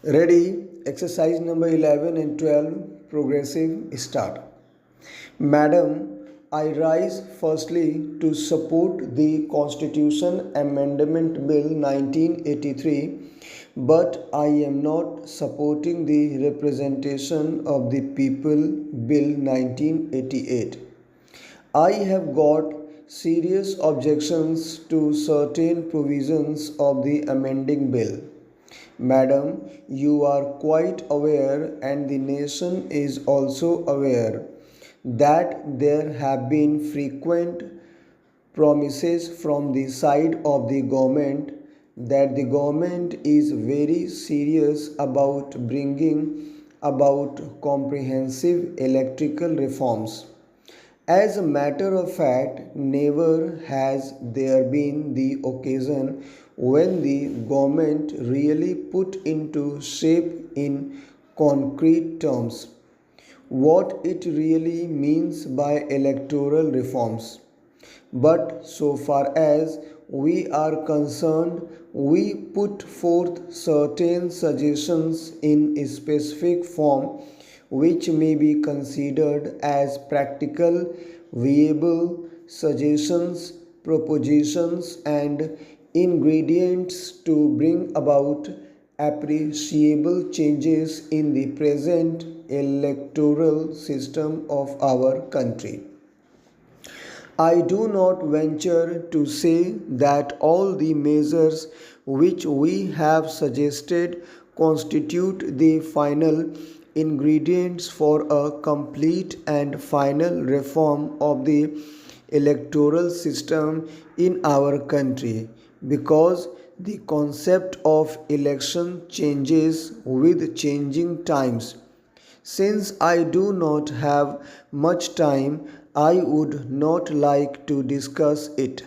Ready? Exercise number 11 and 12. Progressive start. Madam, I rise firstly to support the Constitution Amendment Bill 1983, but I am not supporting the Representation of the People Bill 1988. I have got serious objections to certain provisions of the amending bill. Madam, you are quite aware, and the nation is also aware, that there have been frequent promises from the side of the government that the government is very serious about bringing about comprehensive electrical reforms. As a matter of fact, never has there been the occasion when the government really put into shape in concrete terms what it really means by electoral reforms. But so far as we are concerned, we put forth certain suggestions in a specific form which may be considered as practical, viable suggestions, propositions, and ingredients to bring about appreciable changes in the present electoral system of our country. I do not venture to say that all the measures which we have suggested constitute the final ingredients for a complete and final reform of the electoral system in our country, because the concept of election changes with changing times. Since I do not have much time, I would not like to discuss it.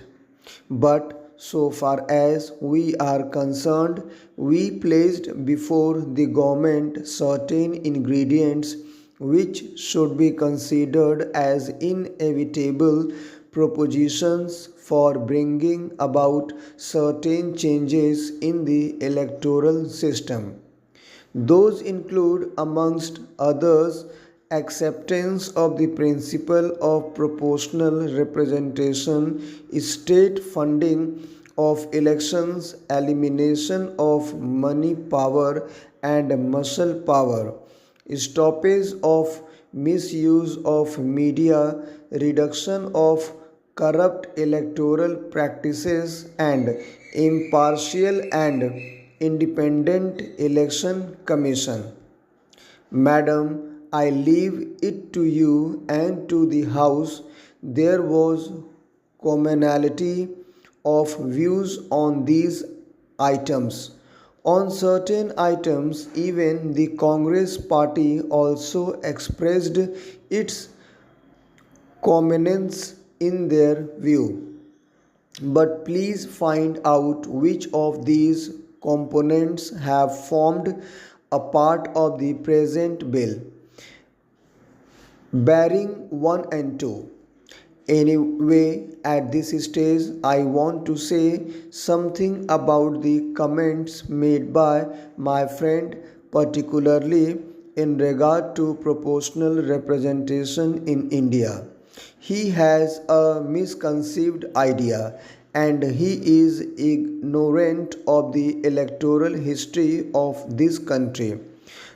But so far as we are concerned, we placed before the government certain ingredients which should be considered as inevitable propositions for bringing about certain changes in the electoral system. Those include, amongst others, acceptance of the principle of proportional representation, state funding of elections, elimination of money power and muscle power, stoppage of misuse of media, reduction of corrupt electoral practices, and impartial and independent election commission. Madam, I leave it to you and to the House. There was commonality of views on these items. On certain items, even the Congress party also expressed its commonence in their view. But please find out which of these components have formed a part of the present bill, barring 1 and 2. Anyway, at this stage, I want to say something about the comments made by my friend, particularly in regard to proportional representation in India. He has a misconceived idea, and he is ignorant of the electoral history of this country.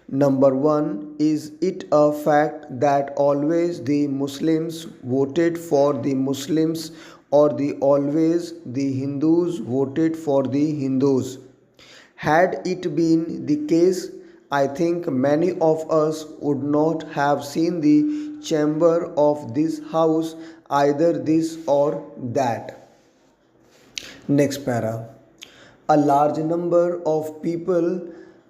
Number one, is it a fact that always the Muslims voted for the Muslims, or the always the Hindus voted for the Hindus? Had it been the case, I think many of us would not have seen the chamber of this house, either this or that. Next para. A large number of people,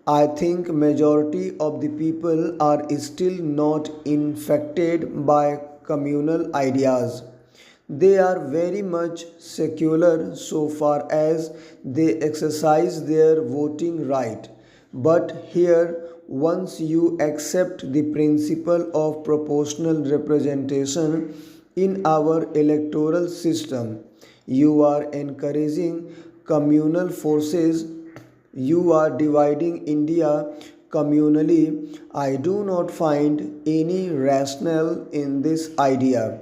I think majority of the people, are still not infected by communal ideas. They are very much secular so far as they exercise their voting right. But here, once you accept the principle of proportional representation in our electoral system, you are encouraging communal forces You are dividing India communally. I do not find any rationale in this idea.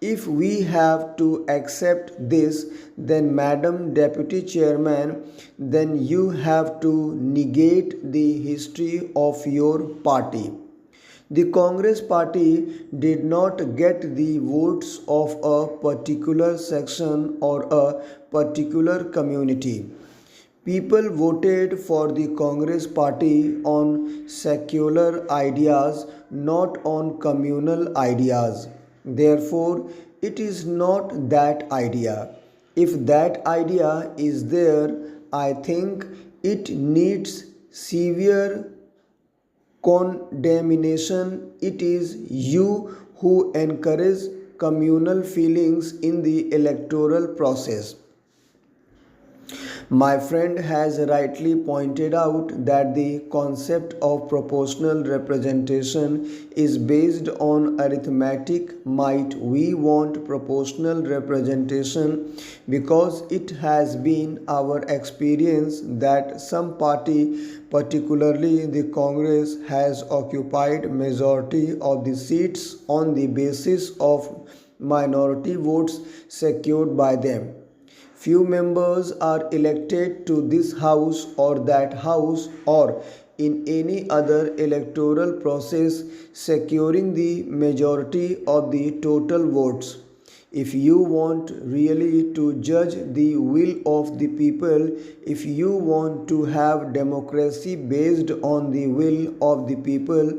If we have to accept this, then Madam Deputy Chairman, then you have to negate the history of your party. The Congress party did not get the votes of a particular section or a particular community. People voted for the Congress party on secular ideas, not on communal ideas. Therefore, it is not that idea. If that idea is there, I think it needs severe condemnation. It is you who encourage communal feelings in the electoral process. My friend has rightly pointed out that the concept of proportional representation is based on arithmetic might. We want proportional representation because it has been our experience that some party, particularly the Congress, has occupied majority of the seats on the basis of minority votes secured by them. Few members are elected to this house or that house or in any other electoral process securing the majority of the total votes. If you want really to judge the will of the people, if you want to have democracy based on the will of the people,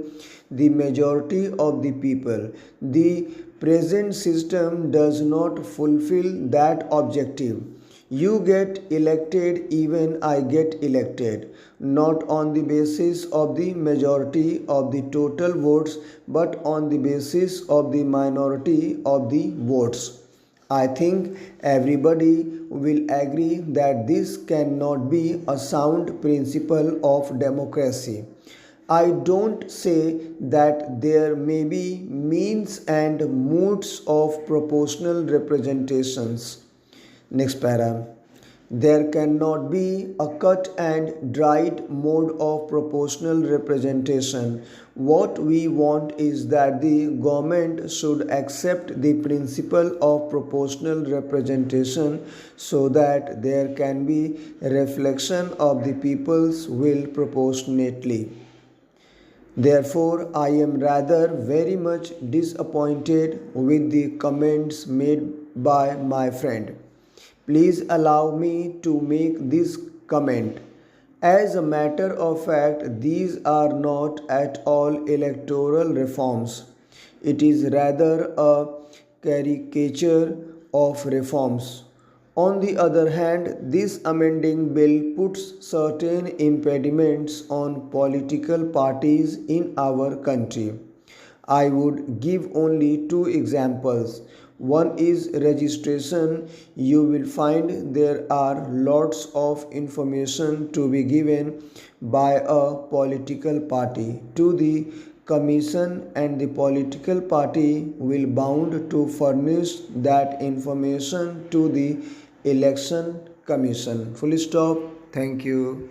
the majority of the people, the present system does not fulfill that objective. You get elected, even I get elected, not on the basis of the majority of the total votes, but on the basis of the minority of the votes. I think everybody will agree that this cannot be a sound principle of democracy. I don't say that there may be means and modes of proportional representations. Next para. There cannot be a cut and dried mode of proportional representation. What we want is that the government should accept the principle of proportional representation so that there can be a reflection of the people's will proportionately. Therefore, I am rather very much disappointed with the comments made by my friend. Please allow me to make this comment. As a matter of fact, these are not at all electoral reforms. It is rather a caricature of reforms. On the other hand, this amending bill puts certain impediments on political parties in our country. I would give only two examples. One is registration. You will find there are lots of information to be given by a political party to the commission, and the political party will bound to furnish that information to the election commission. Full stop. Thank you.